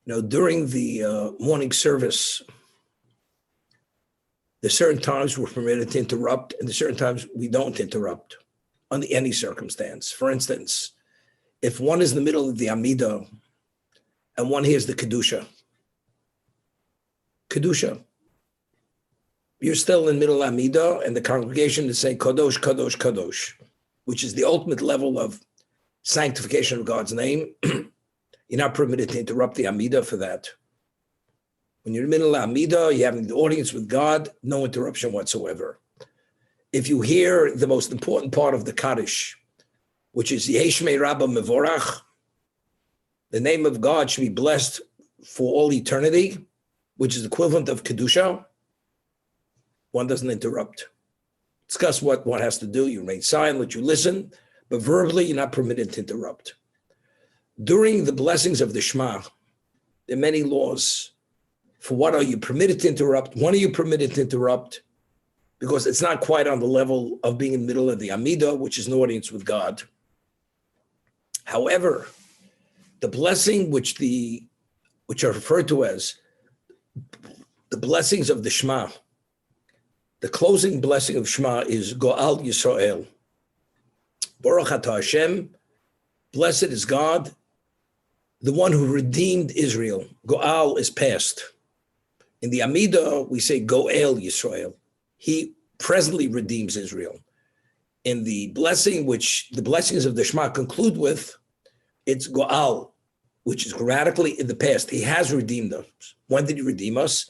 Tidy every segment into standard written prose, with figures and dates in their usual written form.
During the morning service, there's certain times we're permitted to interrupt, and there's certain times we don't interrupt under any circumstance. For instance, if one is in the middle of the Amidah and one hears the Kedusha, you're still in the middle of Amidah, and the congregation is saying Kadosh, Kadosh, Kadosh, which is the ultimate level of sanctification of God's name. You're not permitted to interrupt the Amidah for that. When you're in the middle of Amidah, you're having the audience with God, no interruption whatsoever. If you hear the most important part of the Kaddish, which is Yehei Shmei Rabbah Mevorach, the name of God should be blessed for all eternity, which is the equivalent of Kedusha, one doesn't interrupt. Discuss what one has to do. You remain silent, you listen, but verbally you're not permitted to interrupt. During the blessings of the Shema, there are many laws. For what are you permitted to interrupt? When are you permitted to interrupt? Because it's not quite on the level of being in the middle of the Amidah, which is an audience with God. However, the blessing which are referred to as the blessings of the Shema, the closing blessing of Shema is Go'al Yisrael. Baruch Atah Hashem, blessed is God, the one who redeemed Israel. Go'al is past. In the Amidah, we say Go'el Yisrael. He presently redeems Israel. In the blessing, which the blessings of the Shema conclude with, it's Go'al, which is grammatically in the past. He has redeemed us. When did he redeem us?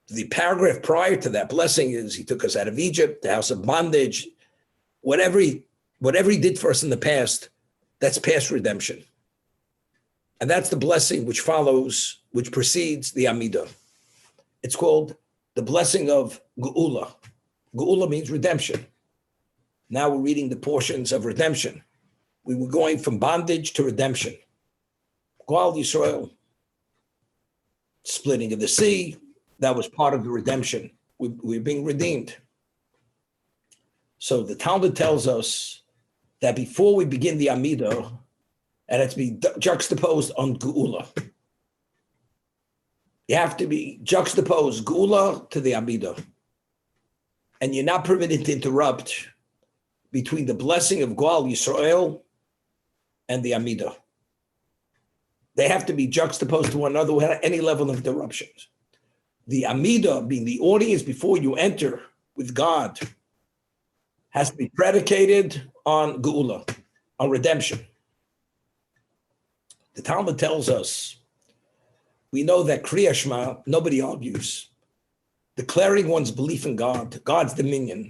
The paragraph prior to that blessing is he took us out of Egypt, the house of bondage. Whatever he did for us in the past, that's past redemption. And that's the blessing which follows, which precedes the Amidah. It's called the blessing of Geula. Geula means redemption. Now we're reading the portions of redemption. We were going from bondage to redemption. Go'al Yisrael, splitting of the sea, that was part of the redemption. We're being redeemed. So the Talmud tells us that before we begin the Amidah, and it's to be juxtaposed on Geula. You have to be juxtaposed Geula to the Amidah. And you're not permitted to interrupt between the blessing of Go'al Yisrael and the Amidah. They have to be juxtaposed to one another without any level of interruptions. The Amidah, being the audience before you enter with God, has to be predicated on Geula, on redemption. The Talmud tells us, we know that Kriya Shema, nobody argues. Declaring one's belief in God, God's dominion,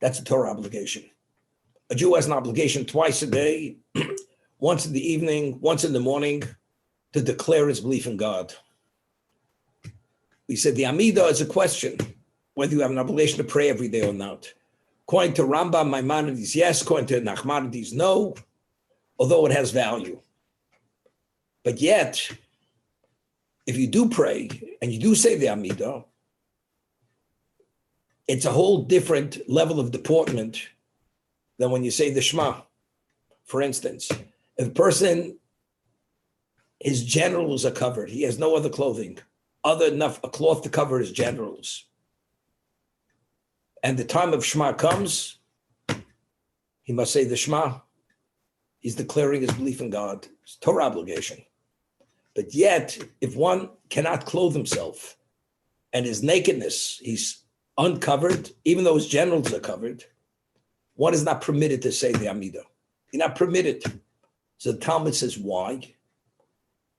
that's a Torah obligation. A Jew has an obligation twice a day, once in the evening, once in the morning, to declare his belief in God. We said the Amidah is a question, whether you have an obligation to pray every day or not. According to Rambam, Maimonides, yes. According to Nachmanides, no, although it has value. But yet, if you do pray and you do say the Amidah, it's a whole different level of deportment than when you say the Shema. For instance, if a person, his genitals are covered, he has no other clothing, other enough a cloth to cover his genitals, and the time of Shema comes, he must say the Shema. He's declaring his belief in God. It's a Torah obligation. But yet, if one cannot clothe himself and his nakedness, he's uncovered, even though his genitals are covered, one is not permitted to say the Amidah. You're not permitted. So the Talmud says, why?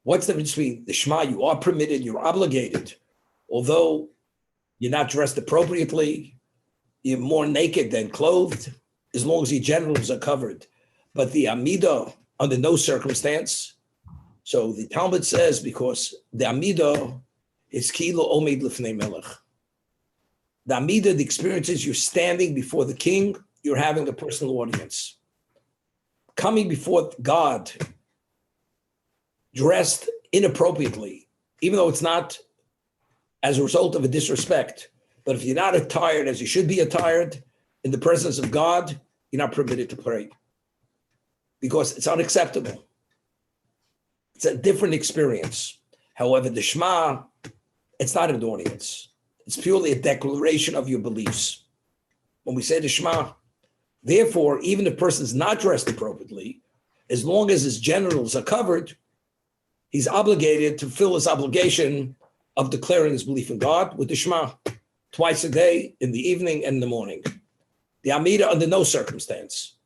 What's the difference between the Shema? You are permitted, you're obligated. Although you're not dressed appropriately, you're more naked than clothed, as long as your genitals are covered. But the Amidah, under no circumstance. So the Talmud says, because the Amidah is Kilo Omed Lifnei Melech. The Amidah, the experience is you're standing before the king, you're having a personal audience. Coming before God, dressed inappropriately, even though it's not as a result of a disrespect, but if you're not attired as you should be attired in the presence of God, you're not permitted to pray because it's unacceptable. It's a different experience. However, the Shema, it's not an audience. It's purely a declaration of your beliefs. When we say the Shema, therefore, even if a person is not dressed appropriately, as long as his genitals are covered, he's obligated to fulfill his obligation of declaring his belief in God with the Shema twice a day, in the evening and in the morning. The Amida under no circumstance,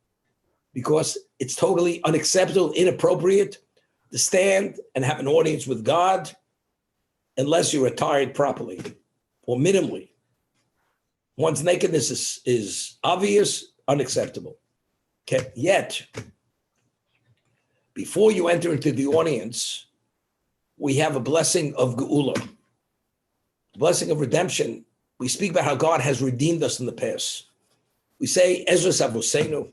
because it's totally unacceptable, inappropriate to stand and have an audience with God unless you're attired properly or minimally. One's nakedness is obvious, unacceptable. Okay. Yet, before you enter into the audience, we have a blessing of Geula, blessing of redemption. We speak about how God has redeemed us in the past. We say, Ezras Avosenu,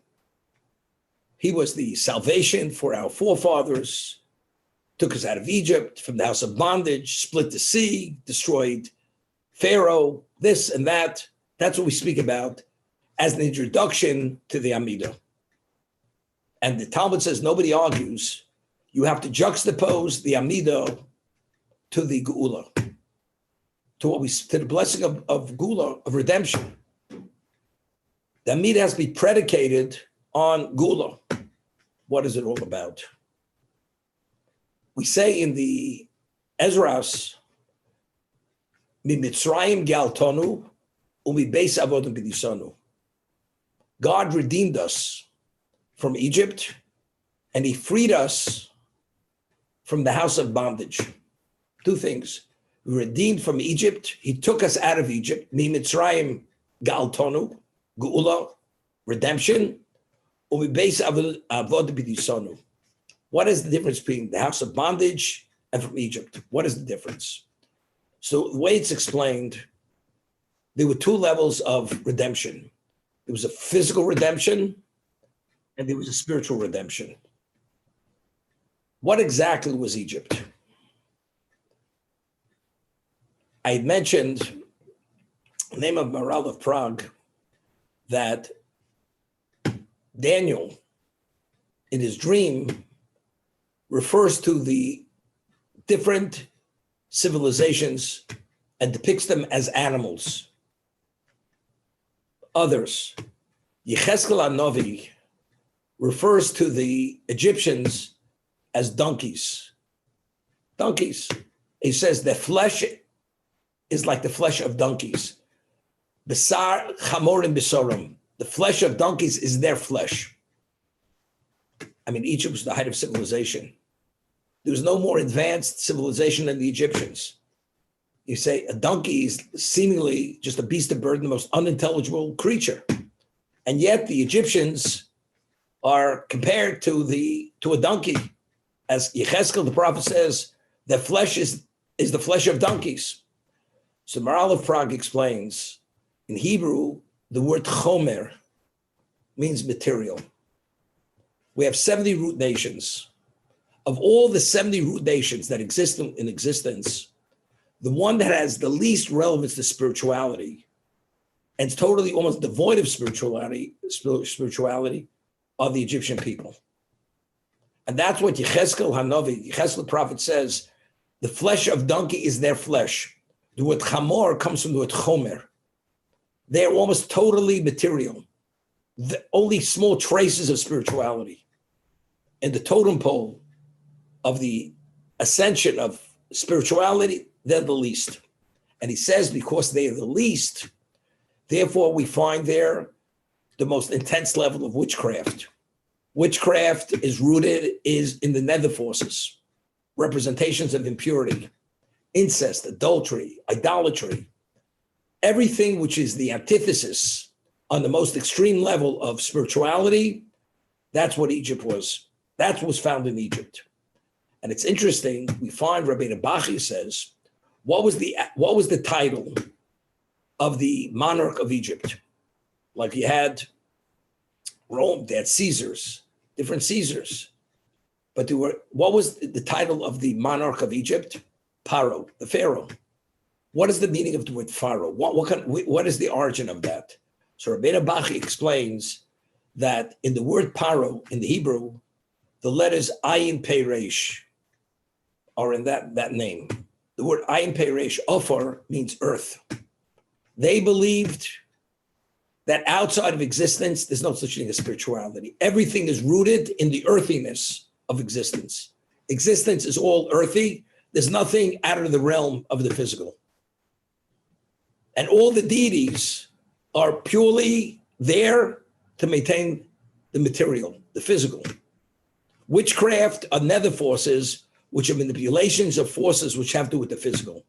he was the salvation for our forefathers, took us out of Egypt, from the house of bondage, split the sea, destroyed Pharaoh, this and that. That's what we speak about as an introduction to the Amida. And the Talmud says, nobody argues, you have to juxtapose the Amida to the Geula, to the blessing of Geula, of redemption. The Amida has to be predicated on Geula. What is it all about? We say in the Ezras, Mitzrayim Galtonu, Umibeis Avodim B'disanu. God redeemed us from Egypt, and he freed us from the house of bondage. Two things. We were redeemed from Egypt. He took us out of Egypt. Mitzrayim Galtonu, Geula, redemption. Umibeis Avodim B'disanu. What is the difference between the house of bondage and from Egypt? What is the difference? So the way it's explained, there were two levels of redemption. There was a physical redemption and there was a spiritual redemption. What exactly was Egypt? I had mentioned the name of Maharal of Prague that Daniel, in his dream, refers to the different civilizations and depicts them as animals. Others, Yechezkel HaNavi refers to the Egyptians as donkeys. Donkeys. He says their flesh is like the flesh of donkeys. Besar chamorim besorim. The flesh of donkeys is their flesh. I mean, Egypt was the height of civilization. There was no more advanced civilization than the Egyptians. You say a donkey is seemingly just a beast of burden, the most unintelligible creature. And yet the Egyptians are compared to a donkey. As Yechezkel, the prophet, says, their flesh is the flesh of donkeys. So Maharal of Prague explains, in Hebrew, the word chomer means material. We have 70 root nations. Of all the 70 root nations that exist in existence, the one that has the least relevance to spirituality and it's totally almost devoid of spirituality are the Egyptian people. And that's what Yechezkel HaNavi, Yechezkel the prophet, says, the flesh of donkey is their flesh. The word chamor comes from the word chomer. They're almost totally material. Only small traces of spirituality. In the totem pole of the ascension of spirituality, they're the least. And he says, because they are the least, therefore we find there the most intense level of witchcraft. Witchcraft is rooted in the nether forces, representations of impurity, incest, adultery, idolatry, everything which is the antithesis on the most extreme level of spirituality. That's what Egypt was. That was found in Egypt. And it's interesting, we find Rabbeinu Bachya says, what was the title of the monarch of Egypt? Like you had Rome, they had Caesars, different Caesars. But what was the title of the monarch of Egypt? Paro, the Pharaoh. What is the meaning of the word Pharaoh? What is the origin of that? So Rabbeinu Bachya explains that in the word Paro, in the Hebrew, the letters Ayin Pei Reish, are in that name. The word Ayin Pei Resh, Ofer, means earth. They believed that outside of existence, there's no such thing as spirituality. Everything is rooted in the earthiness of existence. Existence is all earthy. There's nothing out of the realm of the physical. And all the deities are purely there to maintain the material, the physical. Witchcraft are nether forces, which are manipulations of forces which have to do with the physical.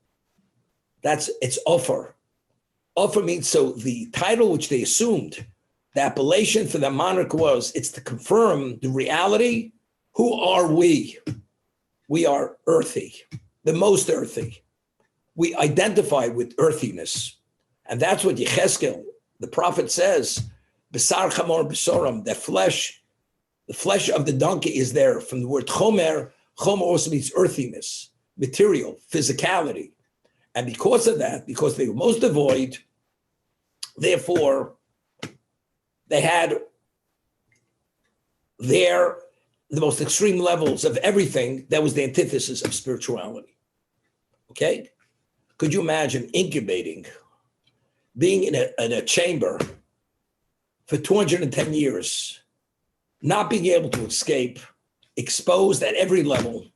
It's Ofer. Ofer means, so the title which they assumed, the appellation for the monarch was, it's to confirm the reality. Who are we? We are earthy, the most earthy. We identify with earthiness. And that's what Yechezkel, the prophet, says, Besar chamor besoram, the flesh of the donkey is there. From the word chomer, chomer also means earthiness, material, physicality. And because of that, because they were most devoid, therefore, they had the most extreme levels of everything that was the antithesis of spirituality. Okay? Could you imagine incubating, being in a chamber for 210 years, not being able to escape, exposed at every level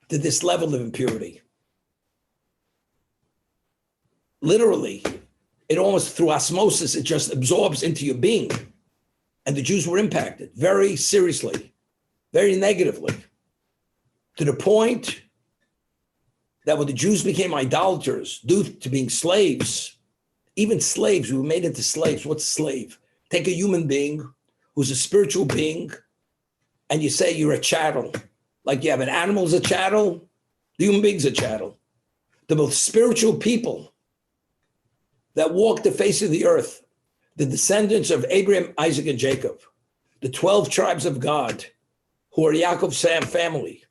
to this level of impurity? Literally, it almost through osmosis, it just absorbs into your being. And the Jews were impacted very seriously, very negatively, to the point that when the Jews became idolaters due to being slaves, even slaves, we were made into slaves. What's a slave? Take a human being who's a spiritual being, and you say you're a chattel. Like you have an animal's a chattel, the human being's a chattel. The most spiritual people that walk the face of the earth, the descendants of Abraham, Isaac, and Jacob, the 12 tribes of God, who are Yaakov's family,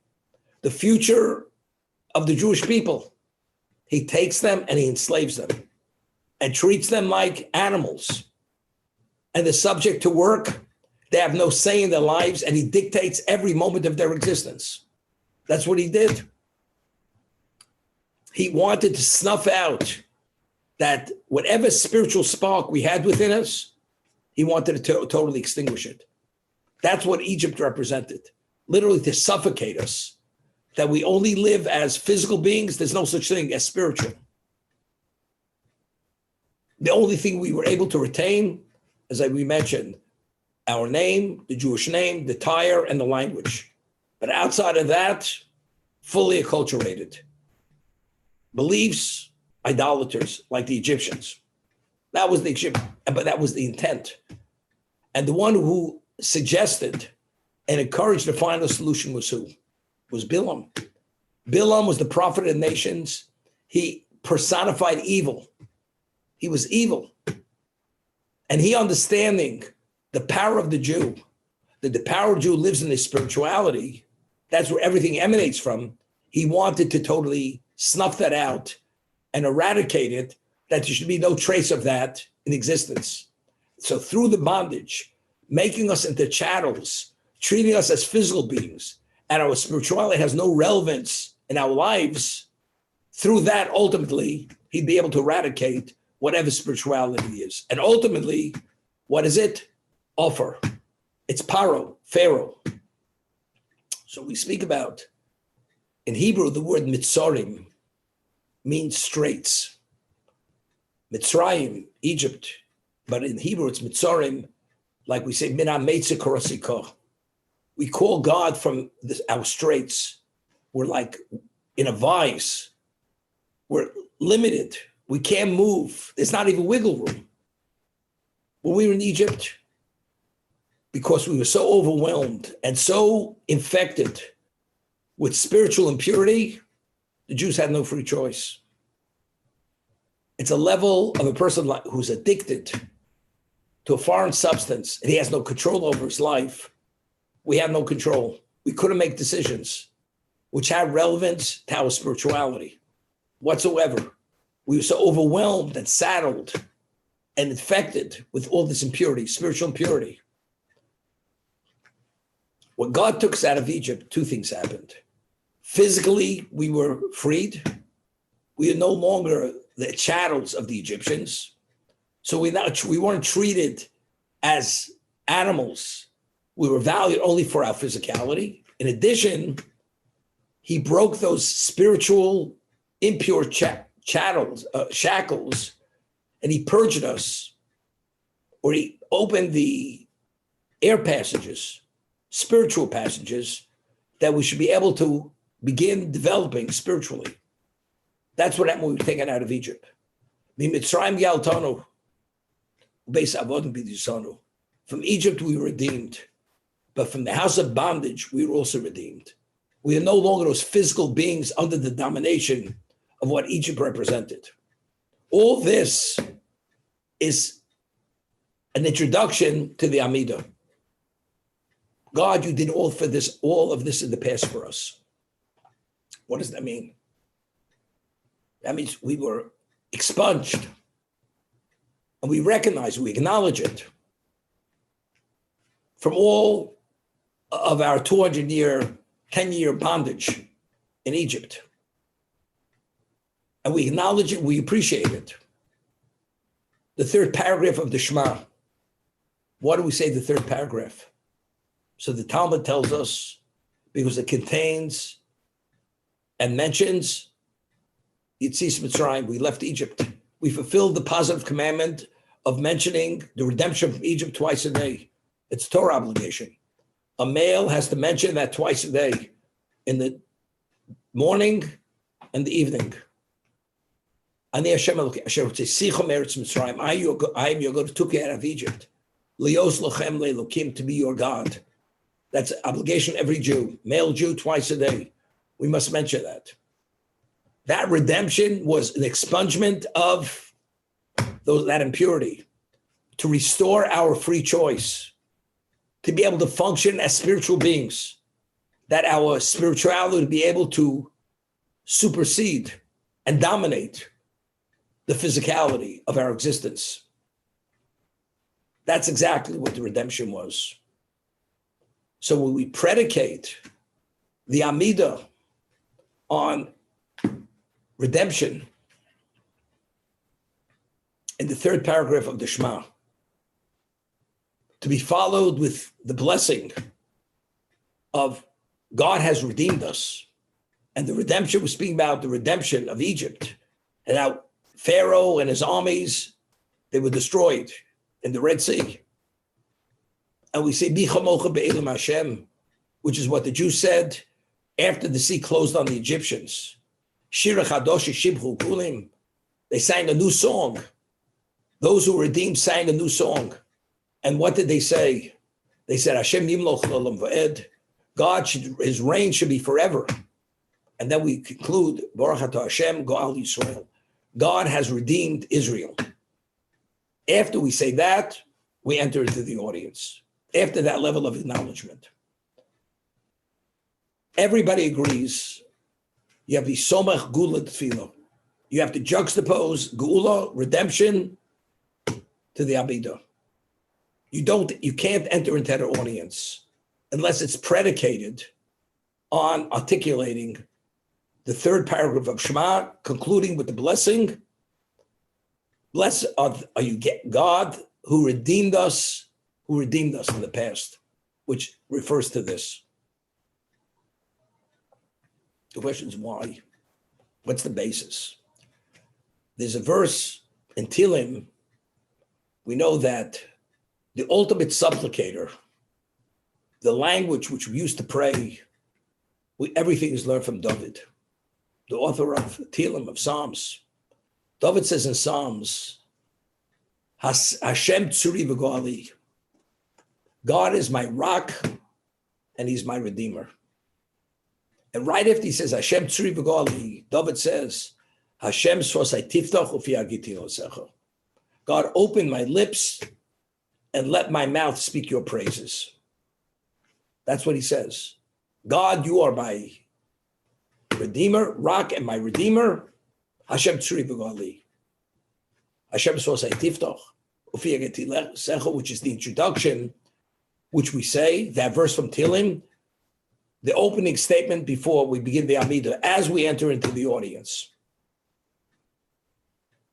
the future of the Jewish people. He takes them and he enslaves them and treats them like animals. And they're subject to work. They have no say in their lives, and he dictates every moment of their existence. That's what he did. He wanted to snuff out that whatever spiritual spark we had within us, he wanted to totally extinguish it. That's what Egypt represented, literally to suffocate us, that we only live as physical beings. There's no such thing as spiritual. The only thing we were able to retain, as we mentioned, our name, the Jewish name, the tire, and the language. But outside of that, fully acculturated. Beliefs, idolaters, like the Egyptians. That was the intent. And the one who suggested and encouraged the final solution was who? Was Bilam. Bilam was the prophet of the nations. He personified evil. He was evil. And he understanding the power of the Jew, that the power of the Jew lives in his spirituality, that's where everything emanates from. He wanted to totally snuff that out and eradicate it, that there should be no trace of that in existence. So through the bondage, making us into chattels, treating us as physical beings, and our spirituality has no relevance in our lives, through that, ultimately, he'd be able to eradicate whatever spirituality is. And ultimately, what is it? Ofer. It's Paro, Pharaoh. So we speak about, in Hebrew, the word Mitzorim means straits. Mitzrayim, Egypt, but in Hebrew it's Mitzorim, like we say, Mina Meitze Korosiko. We call God from our straits. We're like in a vice. We're limited. We can't move. There's not even wiggle room. When we were in Egypt, because we were so overwhelmed and so infected with spiritual impurity, the Jews had no free choice. It's a level of a person who's addicted to a foreign substance and he has no control over his life. We had no control. We couldn't make decisions which had relevance to our spirituality whatsoever. We were so overwhelmed and saddled and infected with all this impurity, spiritual impurity. When God took us out of Egypt, two things happened. Physically, we were freed. We are no longer the chattels of the Egyptians. So we weren't treated as animals. We were valued only for our physicality. In addition, he broke those spiritual impure shackles, and he purged us, or he opened the air passages, spiritual passages, that we should be able to begin developing spiritually. That's what happened when we were taken out of Egypt. From Egypt, we were redeemed. But from the house of bondage, we were also redeemed. We are no longer those physical beings under the domination of what Egypt represented. All this is an introduction to the Amidah. God, you did all of this in the past for us. What does that mean? That means we were expunged, and we recognize, we acknowledge it from all of our 200-year, 10-year bondage in Egypt. And we acknowledge it, we appreciate it. The third paragraph of the Shema. Why do we say the third paragraph? So the Talmud tells us, because it contains and mentions Yitzis Mitzrayim, we left Egypt. We fulfilled the positive commandment of mentioning the redemption from Egypt twice a day. It's a Torah obligation. A male has to mention that twice a day, in the morning and the evening. Ani Hashem Asher Tzeichom Eretz Mitzrayim. I am your God who took you out of Egypt. Lios lochem le'elokim, to be your God. That's an obligation every Jew, male Jew, twice a day. We must mention that. That redemption was an expungement of that impurity, to restore our free choice, to be able to function as spiritual beings, that our spirituality would be able to supersede and dominate the physicality of our existence. That's exactly what the redemption was. So when we predicate the Amidah on redemption in the third paragraph of the Shema, to be followed with the blessing of God has redeemed us, and the redemption was speaking about the redemption of Egypt, and how Pharaoh and his armies, they were destroyed in the Red Sea. And we say, Bichamocha be'elim Hashem, which is what the Jews said after the sea closed on the Egyptians. Shira Chadosh Shibchu Kulim. They sang a new song. Those who were redeemed sang a new song. And what did they say? They said, Hashem Yimloch L'olam Va'ed. God, his reign should be forever. And then we conclude, Baruch Atah Hashem Go'al Yisrael. God has redeemed Israel. After we say that, we enter into the audience. After that level of acknowledgement. Everybody agrees you have the Somach Gula Tefillah. You have to juxtapose Gula, redemption, to the Amidah. You can't enter into that audience unless it's predicated on articulating the third paragraph of Shema, concluding with the blessing. Blessed are you, God, who redeemed us in the past, which refers to this. The question is why? What's the basis? There's a verse in Tehillim. We know that the ultimate supplicator, the language which we used to pray, everything is learned from David, the author of Tehillim, of Psalms. David says in Psalms, Hashem tzuri v'goali. God is my rock and he's my redeemer. And right after he says, Hashem tzuri v'goali, David says, Hashem swasai tiftach ufi agiti osecha. God, open my lips and let my mouth speak your praises. That's what he says. God, you are my redeemer, rock and my redeemer. Hashem tzuri v'goali. Hashem swasai tiftach ufi agiti osecha, which is the introduction, which we say, that verse from Tehillim, the opening statement before we begin the Amidah, as we enter into the audience.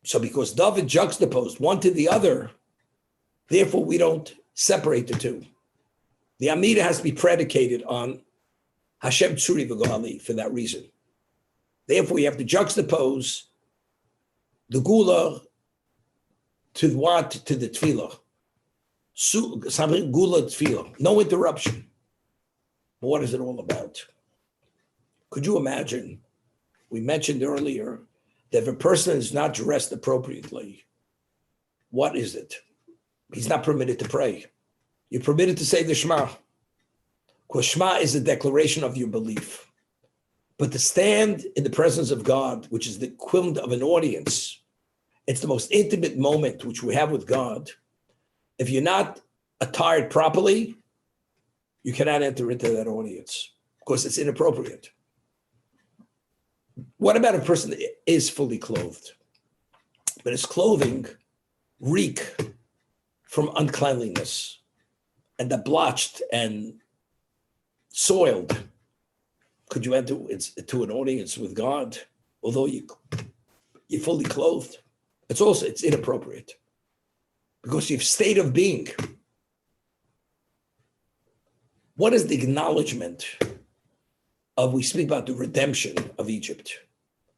So because David juxtaposed one to the other, therefore we don't separate the two. The Amidah has to be predicated on Hashem Tzuri v'Goali for that reason. Therefore, you have to juxtapose the Gula to what? To the Tefillah. Gula Tefillah. No interruption. But what is it all about? Could you imagine? We mentioned earlier that if a person is not dressed appropriately, what is it? He's not permitted to pray. You're permitted to say the Shema. Because Shema is a declaration of your belief. But to stand in the presence of God, which is the equivalent of an audience, it's the most intimate moment which we have with God. If you're not attired properly, you cannot enter into that audience because it's inappropriate. What about a person that is fully clothed, but his clothing reek from uncleanliness and the blotched and soiled? Could you enter to an audience with God, although you're fully clothed? It's inappropriate because you've state of being. What is the acknowledgement of, we speak about the redemption of Egypt.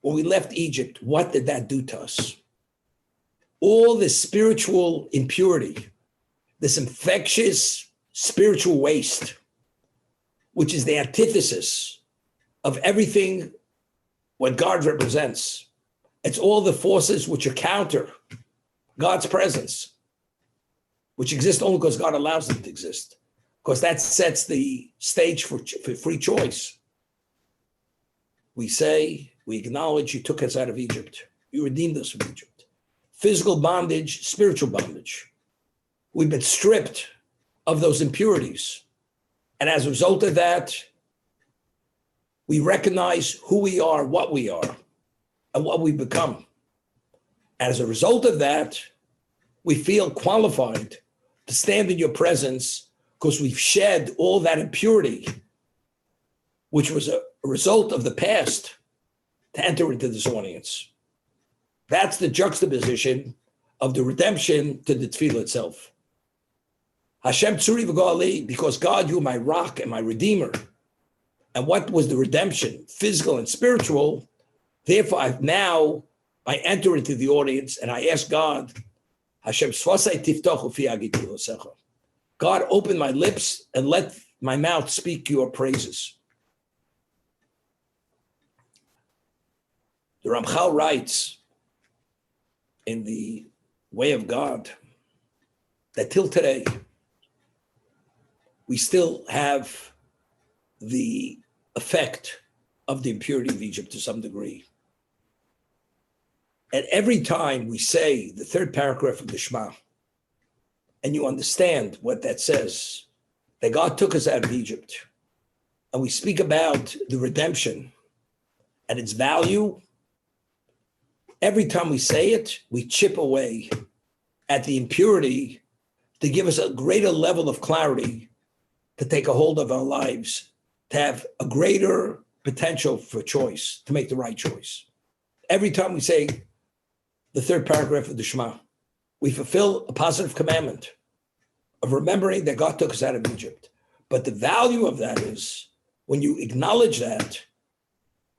When we left Egypt, what did that do to us? All this spiritual impurity, this infectious spiritual waste, which is the antithesis of everything what God represents. It's all the forces which are counter God's presence, which exist only because God allows them to exist, because that sets the stage for free choice. We say, we acknowledge you took us out of Egypt. You redeemed us from Egypt. Physical bondage, spiritual bondage. We've been stripped of those impurities. And as a result of that, we recognize who we are, what we are, and what we've become. As a result of that, we feel qualified to stand in your presence because we've shed all that impurity, which was a result of the past, to enter into this audience. That's the juxtaposition of the redemption to the tefillah itself. Hashem Tzuri v'Goali, because God, you are my rock and my redeemer. And what was the redemption? Physical and spiritual. Therefore, I enter into the audience and I ask God, Hashem Svasai Tiftochu fi agiti losecha. God, open my lips and let my mouth speak your praises. The Ramchal writes in the Way of God that till today, we still have the effect of the impurity of Egypt to some degree. And every time we say the third paragraph of the Shema, and you understand what that says, that God took us out of Egypt, and we speak about the redemption and its value, every time we say it, we chip away at the impurity to give us a greater level of clarity to take a hold of our lives, to have a greater potential for choice, to make the right choice. Every time we say the third paragraph of the Shema, we fulfill a positive commandment of remembering that God took us out of Egypt. But the value of that is, when you acknowledge that,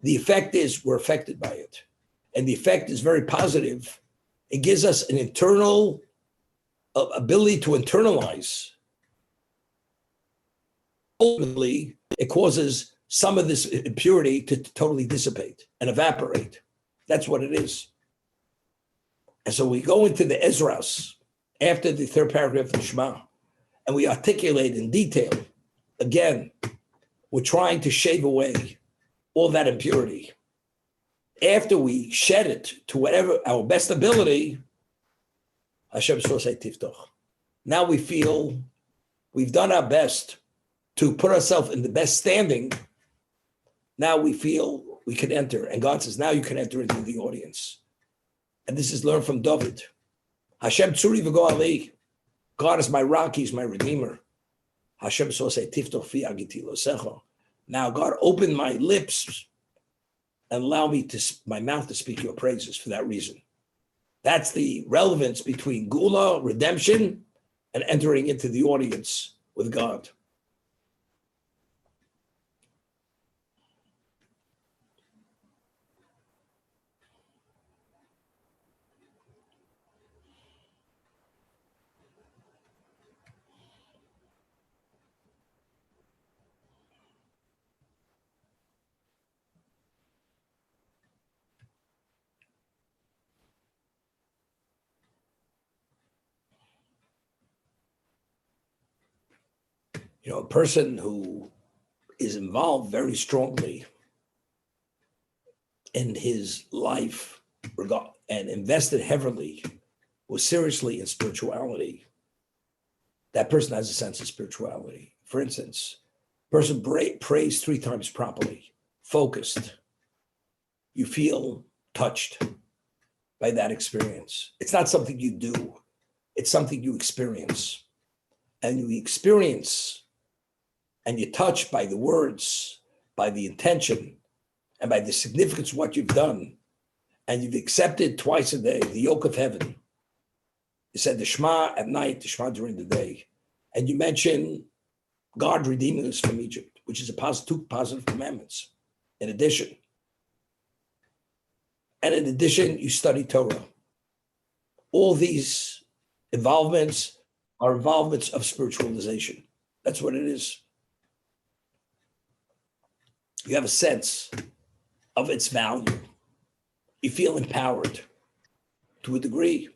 the effect is we're affected by it. And the effect is very positive. It gives us an internal ability to internalize. Ultimately, it causes some of this impurity to totally dissipate and evaporate. That's what it is. And so we go into the Ezras after the third paragraph of the Shema, and we articulate in detail. Again, we're trying to shave away all that impurity. After we shed it to whatever our best ability, Hashem Sosei Tiftoch. Now we feel we've done our best to put ourselves in the best standing. Now we feel we can enter. And God says, now you can enter into the audience. And this is learned from David. Hashem Tzuri v'Goali. God is my rock, he's my redeemer. Hashem Sosei Tiftoch fi agiti losecha. Now, God, open my lips and allow me to my mouth to speak your praises for that reason. That's the relevance between Gula, redemption, and entering into the audience with God. You know, a person who is involved very strongly in his life and invested heavily or seriously in spirituality, that person has a sense of spirituality. For instance, person prays 3 times properly, focused. You feel touched by that experience. It's not something you do, it's something you experience. And you experience and you're touched by the words, by the intention, and by the significance of what you've done. And you've accepted twice a day the yoke of heaven. You said the Shema at night, the Shema during the day. And you mention God redeeming us from Egypt, which is two positive commandments in addition. And in addition, you study Torah. All these involvements are involvements of spiritualization. That's what it is. You have a sense of its value. You feel empowered to a degree.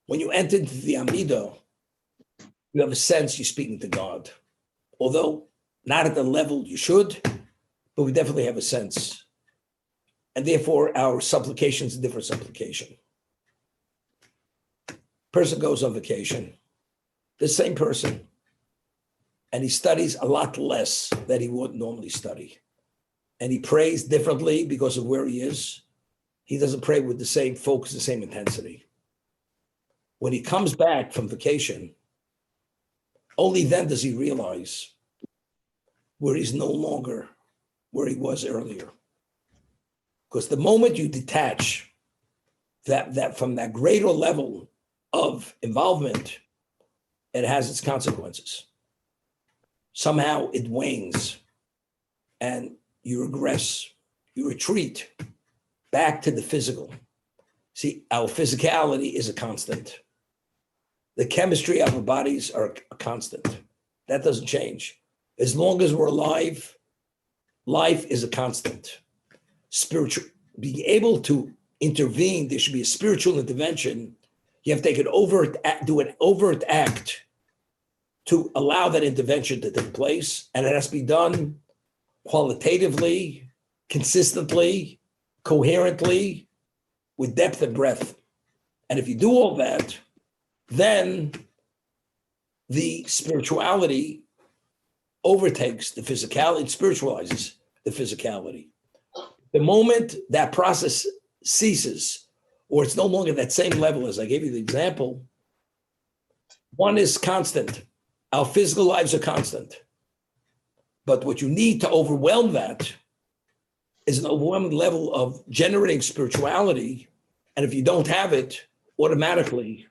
When you enter into the Amidah, you have a sense you're speaking to God. Although not at the level you should, but we definitely have a sense. And therefore, our supplication is a different supplication. Person goes on vacation, the same person, and he studies a lot less than he would normally study. And he prays differently because of where he is. He doesn't pray with the same focus, the same intensity. When he comes back from vacation, only then does he realize where he's no longer where he was earlier. Because the moment you detach that from that greater level of involvement, it has its consequences. Somehow it wanes and you regress, you retreat back to the physical. See, our physicality is a constant. The chemistry of our bodies are a constant. That doesn't change. As long as we're alive, life is a constant. Spiritual, being able to intervene, there should be a spiritual intervention. You have to take do an overt act to allow that intervention to take place. And it has to be done qualitatively, consistently, coherently, with depth and breadth. And if you do all that, then the spirituality overtakes the physicality, it spiritualizes the physicality. The moment that process ceases, or it's no longer that same level as I gave you the example, one is constant. Our physical lives are constant. But what you need to overwhelm that is an overwhelming level of generating spirituality. And if you don't have it, automatically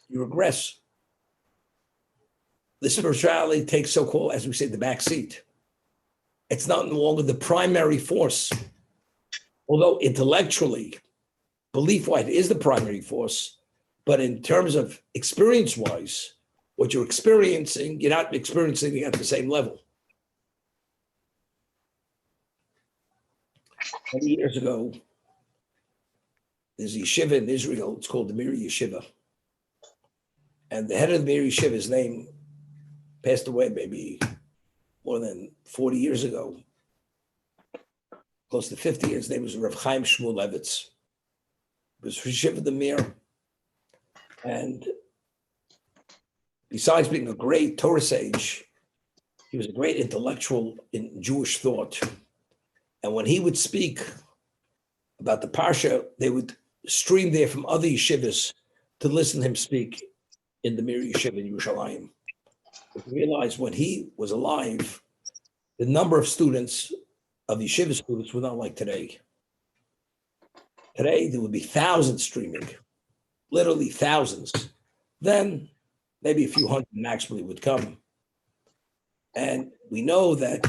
you regress. The spirituality takes so-called, as we say, the back seat. It's not no longer the primary force. Although intellectually, belief-wise, it is the primary force, but in terms of experience-wise, what you're experiencing, you're not experiencing it at the same level. 20 years ago, there's a yeshiva in Israel, it's called the Mir Yeshiva. And the head of the Mir Yeshiva, his name passed away maybe more than 40 years ago, close to 50 years. His name was Rav Chaim Shmulevitz. He was Yeshiva the Mir. And besides being a great Torah sage, he was a great intellectual in Jewish thought. And when he would speak about the Parsha, they would stream there from other yeshivas to listen to him speak in the Mir Yeshiva in Yerushalayim. But realize when he was alive, the number of students, of yeshiva students, were not like today. Today, there would be thousands streaming, literally thousands. Then maybe a few hundred maximally would come. And we know that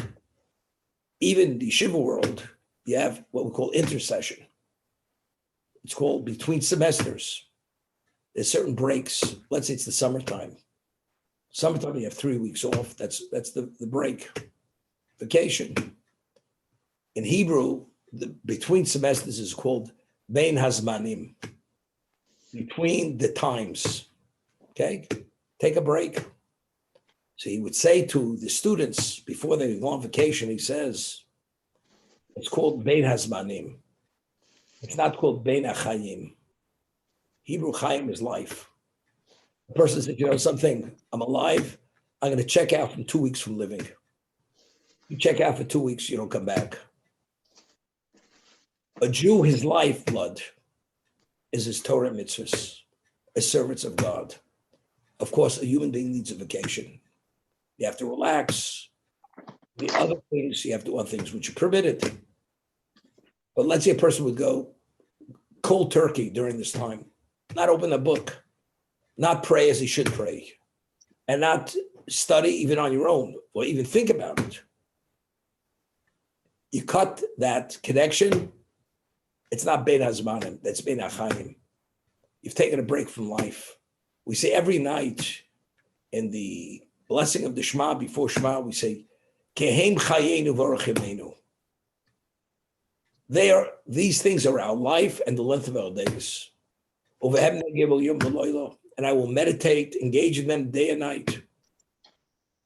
even in the yeshiva world, you have what we call intercession. It's called between semesters. There's certain breaks. Let's say it's the summertime. Summertime, you have 3 weeks off. That's the break, vacation. In Hebrew, the between semesters is called Bein Hazmanim, between the times. Okay, take a break. So he would say to the students before they go on vacation, he says, it's called Bein Hazmanim. It's not called Bein HaChayim. Hebrew Chayim is life. The person said, you know something, I'm alive. I'm going to check out from 2 weeks from living. You check out for 2 weeks, you don't come back. A Jew, his lifeblood is his Torah mitzvahs, as servants of God. Of course, a human being needs a vacation. You have to relax. The other things, you have to do other things which are permitted. But let's say a person would go cold turkey during this time, not open a book, not pray as he should pray, and not study even on your own or even think about it. You cut that connection. It's not Bein Hazmanim, that's Bein HaChayim. You've taken a break from life. We say every night in the blessing of the Shema, before Shema, we say, Kehem Chayenu V'Orachimenu. These things are our life and the length of our days. And I will meditate, engage in them day and night.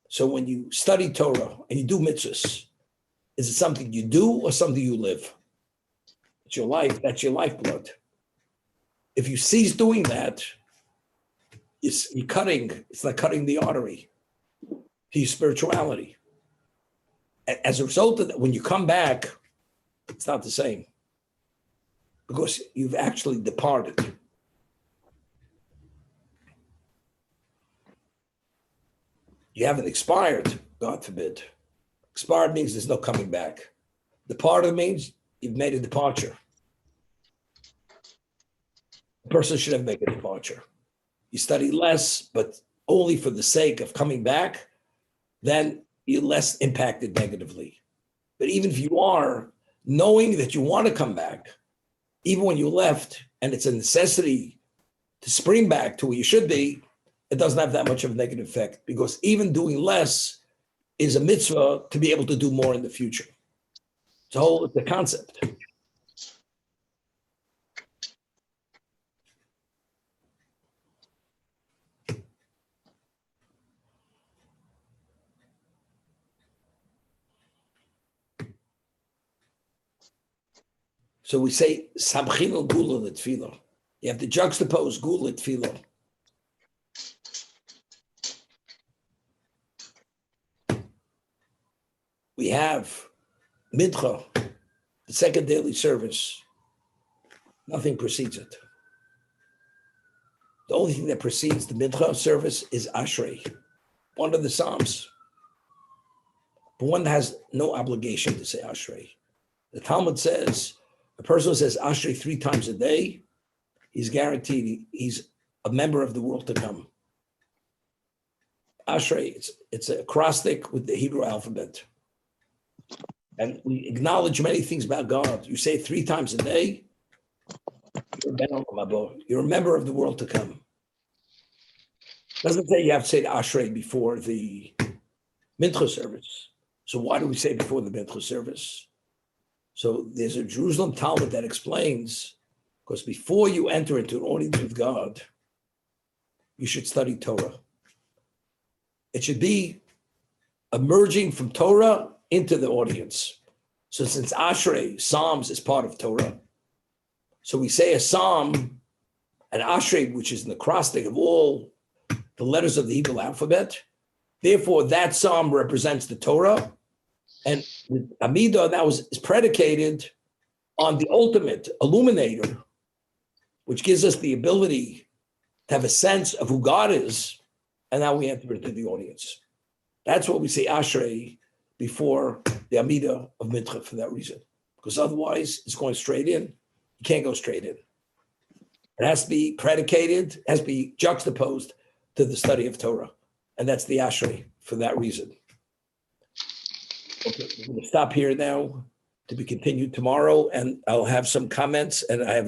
So when you study Torah and you do mitzvahs, is it something you do or something you live? It's your life, that's your lifeblood. If you cease doing that, you're cutting, it's like cutting the artery to your spirituality. As a result of that, when you come back, it's not the same because you've actually departed. You haven't expired, God forbid. Expired means there's no coming back. Departed means you've made a departure. A person should have made a departure. You study less, but only for the sake of coming back, then you're less impacted negatively. But even if you are, knowing that you want to come back, even when you left, and it's a necessity to spring back to where you should be, it doesn't have that much of a negative effect because even doing less is a mitzvah to be able to do more in the future. So the concept. So we say, Samchino Gula L'Tfilah. You have to juxtapose Gula L'Tfilah. We have Mincha, the second daily service. Nothing precedes it. The only thing that precedes the Mincha service is Ashrei, one of the Psalms. But one has no obligation to say Ashrei. The Talmud says, a person who says Ashrei 3 times a day, he's guaranteed he's a member of the world to come. Ashrei, it's an acrostic with the Hebrew alphabet. And we acknowledge many things about God. You say it 3 times a day, you're a member of the world to come. Doesn't say you have to say Ashrei before the Mincha service. So why do we say before the Mincha service? So there's a Jerusalem Talmud that explains, because before you enter into an audience with God, you should study Torah. It should be emerging from Torah into the audience. So since Ashrei, Psalms, is part of Torah, so we say a Psalm, an Ashrei, which is an acrostic of all the letters of the Hebrew alphabet. Therefore, that Psalm represents the Torah. And Amidah now is predicated on the ultimate illuminator, which gives us the ability to have a sense of who God is. And now we enter into the audience. That's what we say Ashrei before the Amida of Mincha for that reason. Because otherwise, it's going straight in. You can't go straight in. It has to be predicated, has to be juxtaposed to the study of Torah. And that's the Ashrei for that reason. Okay, we're going to stop here now to be continued tomorrow, and I'll have some comments, and I have